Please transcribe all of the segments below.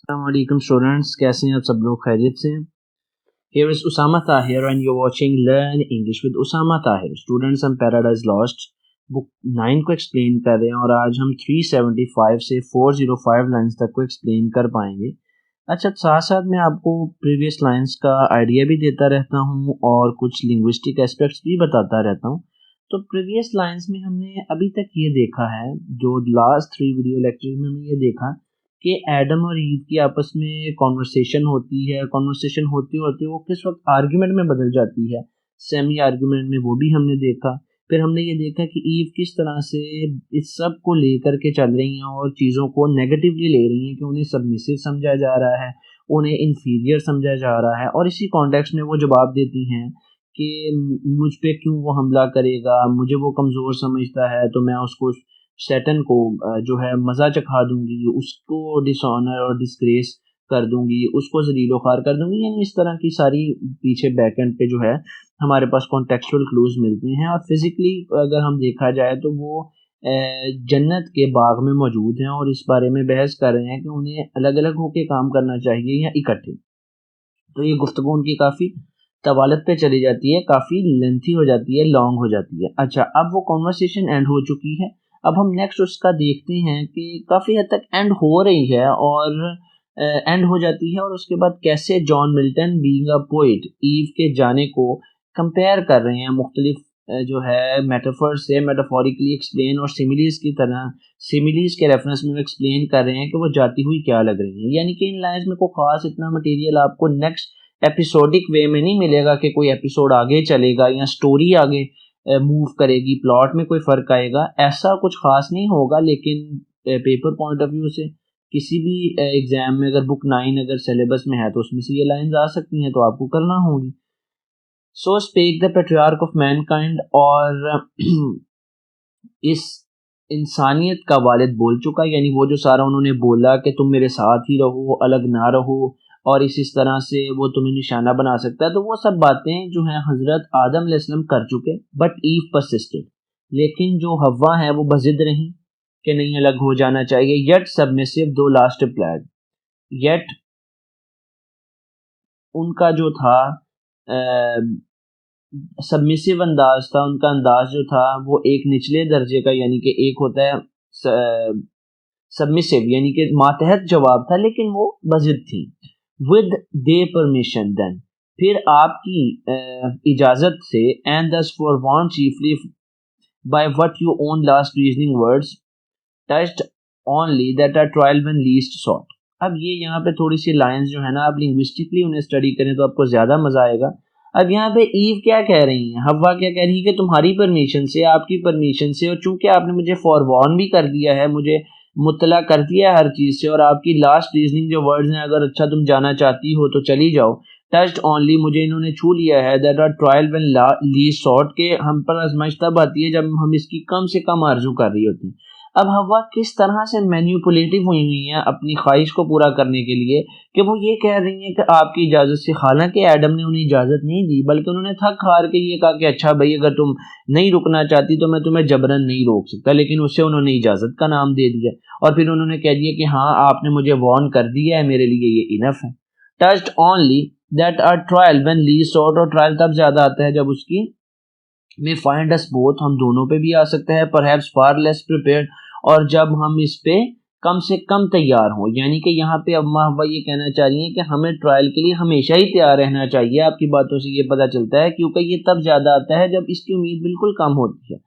Assalamualaikum students, कैसे हैं आप सब लोग? खैरियत से हैं? Here is Usama Tahir and you're watching Learn English with Usama Tahir. Students, हम Paradise Lost बुक 9 को एक्सप्लेन कर रहे हैं और आज हम 375 से 405 लाइंस तक को एक्सप्लेन कर पाएंगे। अच्छा, साथ साथ मैं आपको प्रीवियस लाइंस का आइडिया भी देता रहता हूँ और कुछ लिंग्विस्टिक एस्पेक्ट्स भी बताता रहता हूँ। तो प्रीवियस लाइंस में हमने अभी तक ये देखा है, जो लास्ट 3 वीडियो लेक्चर में हमने ये देखा कि एडम और ईव की आपस में कॉन्वर्सेशन होती है। कॉन्वर्सेशन होते होते वो किस वक्त आर्ग्यूमेंट में बदल जाती है, सेमी आर्ग्यूमेंट में, वो भी हमने देखा। फिर हमने ये देखा कि ईव किस तरह से इस सब को लेकर के चल रही हैं और चीज़ों को नेगेटिवली ले रही हैं कि उन्हें सबमिसिव समझा जा रहा है, उन्हें इन्फीरियर समझा जा रहा है। और इसी कॉन्टेक्स्ट में वो जवाब देती हैं कि मुझ पे क्यों वो हमला करेगा, मुझे वो कमज़ोर समझता है तो मैं उसको सैटन को जो है मज़ा चखा दूंगी, उसको डिसऑनर और डिस्ग्रेस कर दूंगी, उसको ज़लीलो ख़ार कर दूंगी। यानी इस तरह की सारी पीछे बैकएंड पे जो है हमारे पास कॉन्टेक्चुअल क्लूज मिलते हैं। और फिज़िकली अगर हम देखा जाए तो वो जन्नत के बाग में मौजूद हैं और इस बारे में बहस कर रहे हैं कि उन्हें अलग अलग होकर काम करना चाहिए या इकट्ठे। तो ये गुफ्तगू उनकी काफ़ी तवालत पे चली जाती है, काफ़ी लेंथी हो जाती है, लॉन्ग हो जाती है। अच्छा, अब वो कॉन्वर्सेशन एंड हो चुकी है। अब हम नेक्स्ट उसका देखते हैं कि काफ़ी हद तक एंड हो रही है और एंड हो जाती है। और उसके बाद कैसे John Milton being a poet Eve के जाने को कंपेयर कर रहे हैं मुख्तलिफ जो है मेटाफर से, मेटाफोरिकली एक्सप्लेन और सिमिलीज की तरह, सिमिलीज के रेफरेंस में एक्सप्लेन कर रहे हैं कि वो जाती हुई क्या लग रही है। यानी कि इन लाइन्स में कोई खास इतना मटेरियल आपको नेक्स्ट एपिसोडिक वे में नहीं मिलेगा कि कोई एपिसोड आगे चलेगा या स्टोरी आगे मूव करेगी, प्लॉट में कोई फ़र्क आएगा, ऐसा कुछ खास नहीं होगा। लेकिन पेपर पॉइंट ऑफ व्यू से किसी भी एग्ज़ाम में अगर बुक 9 अगर सिलेबस में है तो उसमें से ये लाइन्स आ सकती हैं, तो आपको करना होगी। So spake the patriarch of mankind, और इस इंसानियत का वालिद बोल चुका। यानी वो जो सारा उन्होंने बोला कि तुम मेरे साथ ही रहो, अलग ना रहो, और इस तरह से वो तुम्हें निशाना बना सकता है, तो वो सब बातें जो हैं हज़रत आदम अलैहिस्सलाम कर चुके। बट ईव परसिस्टेड, लेकिन जो हव्वा है वो बजिद रही कि नहीं, अलग हो जाना चाहिए। येट सबमिसिव दो लास्ट रिप्लाइड, येट उनका जो था सबमिसिव अंदाज था, उनका अंदाज जो था वो एक निचले दर्जे का, यानी कि एक होता है सबमिसिव यानी कि मातहत जवाब था, लेकिन वो बजिद थी। विद दे परमिशन देन, फिर आपकी इजाज़त से, and thus for want chiefly by what you own last reasoning words touched only that are trial when least sought. अब ये यहाँ पे थोड़ी सी लाइंस जो है ना, आप लिंग्विस्टिकली उन्हें स्टडी करें तो आपको ज़्यादा मज़ा आएगा। अब यहाँ पे ईव क्या कह रही हैं, हव्वा क्या कह रही है कि तुम्हारी परमिशन से, आपकी परमिशन से, और चूंकि आपने मुझे फॉरवॉर्न भी कर दिया है, मुझे मुत्तला कर दिया है हर चीज़ से, और आपकी लास्ट रीजनिंग जो वर्ड्स हैं, अगर अच्छा तुम जाना चाहती हो तो चली जाओ। टच्ड ओनली, मुझे इन्होंने छू लिया है। That are trial when least sought, के हम पर आजमाइश तब आती है जब हम इसकी कम से कम आरजू कर रही होती हैं। अब हवा किस तरह से मैन्युपुलेटिव हुई हैं अपनी ख्वाहिश को पूरा करने के लिए कि वो ये कह रही हैं कि आपकी इजाज़त से। हालांकि एडम ने उन्हें इजाज़त नहीं दी, बल्कि उन्होंने थक हार के ये कहा कि अच्छा भाई, अगर तुम नहीं रुकना चाहती तो मैं तुम्हें जबरन नहीं रोक सकता, लेकिन उससे उन्होंने इजाज़त का नाम दे दिया। और फिर उन्होंने कह दिया कि हाँ, आपने मुझे वार्न कर दिया है, मेरे लिए ये इनफ है। Touched only that are trial when least sought, और ट्रायल तब ज़्यादा आता है जब उसकी में फाइंड अस बोथ, हम दोनों पे भी आ सकता है, परहैप्स फार लेस प्रिपेयर्ड, और जब हम इस पे कम से कम तैयार हों। यानी कि यहाँ पे अम्मा हवा ये कहना चाह रही हैं कि हमें ट्रायल के लिए हमेशा ही तैयार रहना चाहिए। आपकी बातों से ये पता चलता है, क्योंकि ये तब ज़्यादा आता है जब इसकी उम्मीद बिल्कुल कम होती है।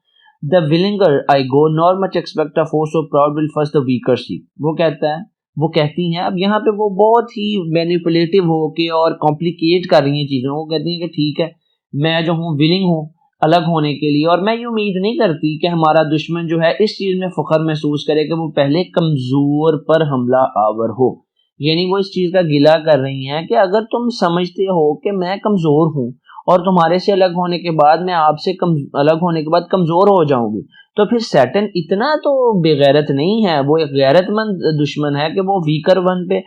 The willinger I go nor much expect a force of proud will first the weaker seek, वो कहता है, वो कहती हैं। अब यहाँ पे वो बहुत ही मैनिपुलेटिव हो के और कॉम्प्लिकेट कर रही हैं चीज़ों को। कहती हैं कि ठीक है, मैं जो हूँ विलिंग हूँ अलग होने के लिए, और मैं ये उम्मीद नहीं करती कि हमारा दुश्मन जो है इस चीज़ में फ़ख्र महसूस करे कि वो पहले कमज़ोर पर हमला आवर हो। यानी वो इस चीज़ का गिला कर रही हैं कि अगर तुम समझते हो कि मैं कमज़ोर हूँ और तुम्हारे से अलग होने के बाद मैं आपसे अलग होने के बाद कमज़ोर हो जाऊंगी, तो फिर सैटन इतना तो बेगैरत नहीं है, वो एक गैरतमंद दुश्मन है कि वो वीकर वन पे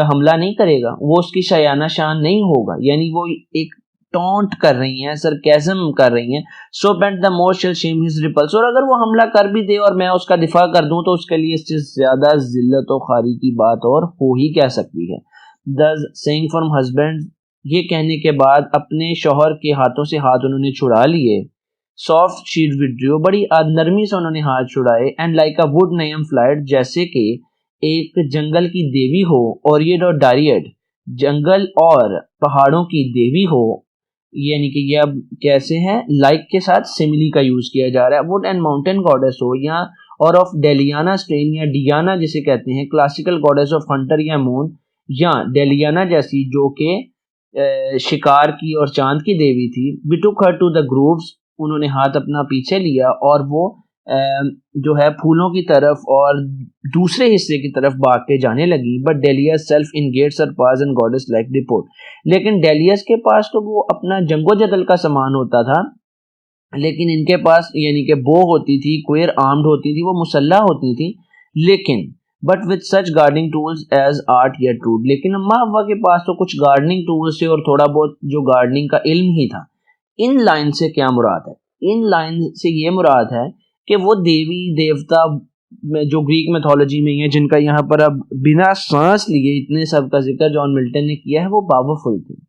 हमला नहीं करेगा, वो उसकी शायाना शान नहीं होगा। यानी वो एक टॉन्ट कर रही हैं, सरकाज़म कर रही हैं। So bent the more shall shame his repulse, और अगर वो हमला कर भी दे और मैं उसका दिफा कर दूं तो उसके लिए इससे ज्यादा जिल्लत और खारी की बात और हो ही क्या सकती है। Thus saying from husband, ये कहने के बाद अपने शौहर के हाथों से हाथ उन्होंने छुड़ा लिए। सॉफ्ट शीट विड्रू, बड़ी नरमी से उन्होंने हाथ छुड़ाए। And like a wood nymph flight, जैसे कि एक जंगल की देवी हो, ओरियड और डारियड, जंगल और पहाड़ों की देवी हो, यानी कि ये अब कैसे है, लाइक के साथ सिमिली का यूज किया जा रहा है। वुड एंड माउंटेन गॉडेस हो, या और ऑफ डेलियाना स्ट्रेन, या डियाना जिसे कहते हैं, क्लासिकल गॉडेस ऑफ हंटर या मून, या डेलियाना जैसी जो कि शिकार की और चांद की देवी थी। We took her to the groves, उन्होंने हाथ अपना पीछे लिया और वो जो है फूलों की तरफ और दूसरे हिस्से की तरफ भाग के जाने लगी। But Delia's self in gaits her pass and goddess like report, लेकिन डेलियस के पास तो वो अपना जंगो जदल का सामान होता था, लेकिन इनके पास यानी कि बो होती थी, क्वेर आर्म्ड होती थी, वो मुसल्ला होती थी, लेकिन but with such gardening tools as art या ट्रूड, लेकिन अम्मा हव्वा के पास तो कुछ गार्डनिंग टूल्स थे और थोड़ा बहुत जो गार्डनिंग का इल्म ही था। इन लाइन से क्या मुराद है? इन लाइन से ये मुराद है कि वो देवी देवता जो ग्रीक मैथोलॉजी में है, जिनका यहाँ पर अब बिना सांस लिए इतने सब का जिक्र जॉन मिल्टन ने किया है, वो पावरफुल थे,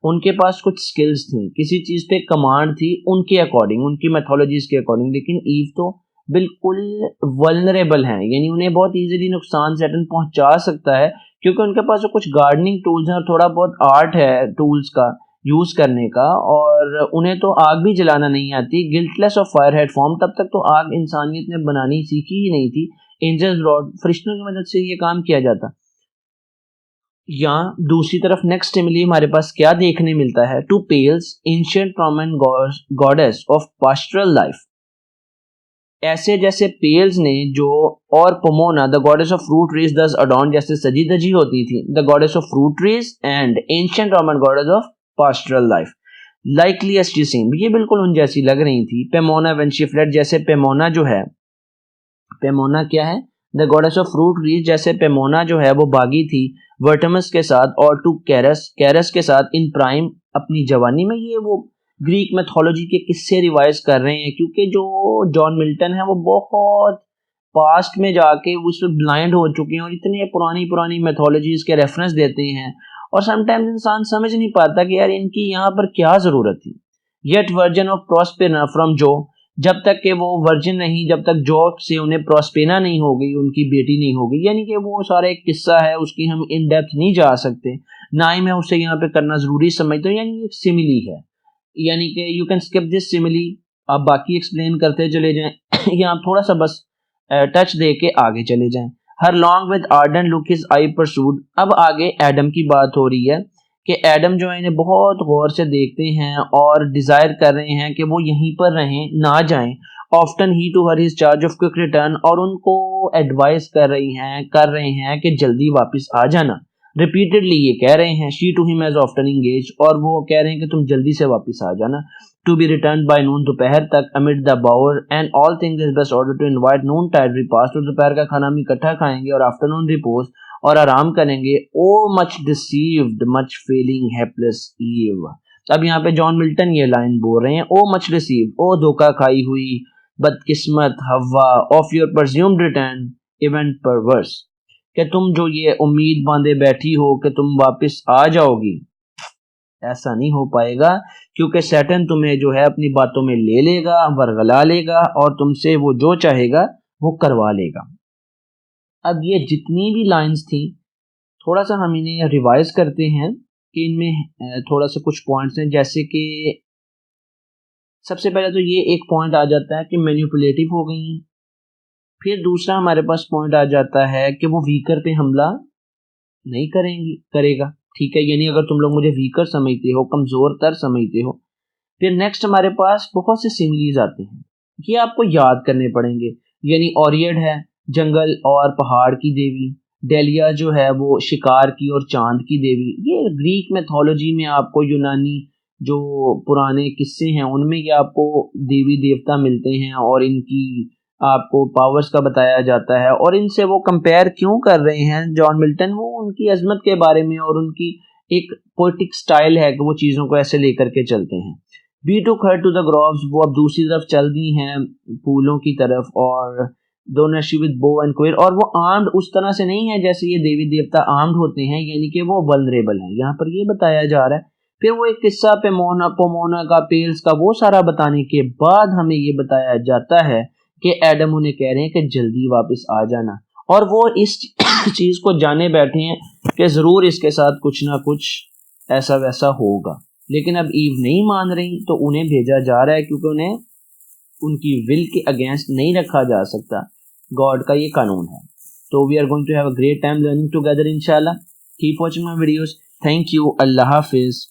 उनके पास कुछ स्किल्स थी, किसी चीज पे कमांड थी उनके अकॉर्डिंग, उनकी मैथोलॉजीज के अकॉर्डिंग। लेकिन ईव तो बिल्कुल वल्नरेबल हैं, यानी उन्हें बहुत इजीली नुकसान सैटर्न पहुंचा सकता है, क्योंकि उनके पास जो कुछ गार्डनिंग टूल्स हैं और थोड़ा बहुत आर्ट है टूल्स का यूज करने का, और उन्हें तो आग भी जलाना नहीं आती। गिल्टलेस ऑफ फायर हेड फॉर्म, तब तक तो आग इंसानियत ने बनानी सीखी ही नहीं थी। एंजल्स रॉड, फरिश्तों की मदद से ये काम किया जाता। या दूसरी तरफ नेक्स्ट स्टिमुली हमारे पास क्या देखने मिलता है? To Pales ancient Roman goddess of pastoral life, ऐसे जैसे पेल्स ने जो, और Pomona the goddess of fruit trees thus adorn, जैसे सजी धजी होती थी, the goddess of fruit trees and ancient Roman goddess of pastoral life, likely as to same, ये बिल्कुल उन जैसी लग रही थी। पेमोना व्हेन शी फ्लेड, जैसे पेमोना जो है, पेमोना क्या है? The goddess of fruit trees, जैसे पेमोना जो है वो भागी थी वर्टमस के साथ, और टू कैरस, कैरस के साथ इन प्राइम, अपनी जवानी में। ये वो ग्रीक मैथोलॉजी के किस्से रिवाइज कर रहे हैं, क्योंकि जो जॉन मिल्टन है वो बहुत पास्ट में जाके उस ब्लाइंड हो चुके हैं और इतने पुरानी पुरानी मैथोलॉजीज के रेफरेंस देते हैं, और समटाइम्स इंसान समझ नहीं पाता कि यार इनकी यहाँ पर क्या जरूरत थी। येट वर्जन ऑफ प्रोस्पेना फ्रॉम जो, जब तक कि वो वर्जिन नहीं, जब तक जो से उन्हें प्रोस्पेना नहीं हो गई, उनकी बेटी नहीं हो गई, यानी कि वो सारा एक किस्सा है, उसकी हम इन डेप्थ नहीं जा सकते, ना ही मैं उसे यहाँ पे करना जरूरी समझता हूँ। यानी एक सिमिली है, यानी कि you can skip this simile, आप बाकी एक्सप्लेन करते चले जाएं या आप थोड़ा सा बस टच दे के आगे चले जाएं। Her long with ardent look his eye pursued, अब आगे एडम की बात हो रही है कि एडम जो है इन्हें बहुत गौर से देखते हैं और डिजायर कर रहे हैं कि वो यहीं पर रहें, ना जाएं। Often he to her his charge of quick return, और उनको एडवाइस कर रहे हैं कि जल्दी वापस आ जाना। रिपीटेडली ये कह रहे हैं। She to him as often engage, और वो कह रहे हैं कि तुम जल्दी से वापस आ जाना। To be return by noon, दोपहर तक, amid the bower and all things is best order to invite noontide repast, तो दोपहर का खाना हम इकट्ठा खाएंगे और आफ्टरनून रिपोज और आराम करेंगे। O much deceived much failing helpless Eve, अब यहाँ पे जॉन मिल्टन ये लाइन बोल रहे हैं, ओ मच डिसीव्ड, ओ धोखा खाई हुई बदकिस्मत हवा, of your presumed return event perverse, कि तुम जो ये उम्मीद बांधे बैठी हो कि तुम वापस आ जाओगी, ऐसा नहीं हो पाएगा, क्योंकि सैटर्न तुम्हें जो है अपनी बातों में ले लेगा, वरगला लेगा और तुमसे वो जो चाहेगा वो करवा लेगा। अब ये जितनी भी लाइंस थी, थोड़ा सा हम इन्हें रिवाइज करते हैं कि इनमें थोड़ा सा कुछ पॉइंट्स हैं, जैसे कि सबसे पहले तो ये एक पॉइंट आ जाता है कि मैनिपुलेटिव हो गई हैं। फिर दूसरा हमारे पास पॉइंट आ जाता है कि वो वीकर पे हमला नहीं करेगा, ठीक है, यानी अगर तुम लोग मुझे वीकर समझते हो, कमजोर तर समझते हो। फिर नेक्स्ट हमारे पास बहुत से सिमिलीज आते हैं, ये आपको याद करने पड़ेंगे, यानी ओरियड है जंगल और पहाड़ की देवी, डेलिया जो है वो शिकार की और चांद की देवी। ये ग्रीक मैथोलॉजी में आपको, यूनानी जो पुराने किस्से हैं उनमें ये आपको देवी देवता मिलते हैं और इनकी आपको पावर्स का बताया जाता है, और इनसे वो कंपेयर क्यों कर रहे हैं जॉन मिल्टन, वो उनकी अजमत के बारे में और उनकी एक पोएटिक स्टाइल है कि वो चीज़ों को ऐसे लेकर के चलते हैं। We took her to the groves, वो अब दूसरी तरफ चल दी हैं फूलों की तरफ, और दोनों she with bow and quail, और वो आर्म्ड उस तरह से नहीं है जैसे ये देवी देवता आर्म्ड होते हैं, यानी कि वो वल्नरेबल हैं, यहाँ पर ये बताया जा रहा है। फिर वो एक किस्सा पोमोना का, पेल्स का, वो सारा बताने के बाद हमें ये बताया जाता है कि एडम उन्हें कह रहे हैं कि जल्दी वापस आ जाना, और वो इस चीज को जाने बैठे हैं कि जरूर इसके साथ कुछ ना कुछ ऐसा वैसा होगा। लेकिन अब ईव नहीं मान रही तो उन्हें भेजा जा रहा है, क्योंकि उन्हें उनकी विल के अगेंस्ट नहीं रखा जा सकता, गॉड का ये कानून है। तो we are going to have a great time learning together इंशाल्लाह। Keep watching my videos. Thank you. अल्लाह हाफिज।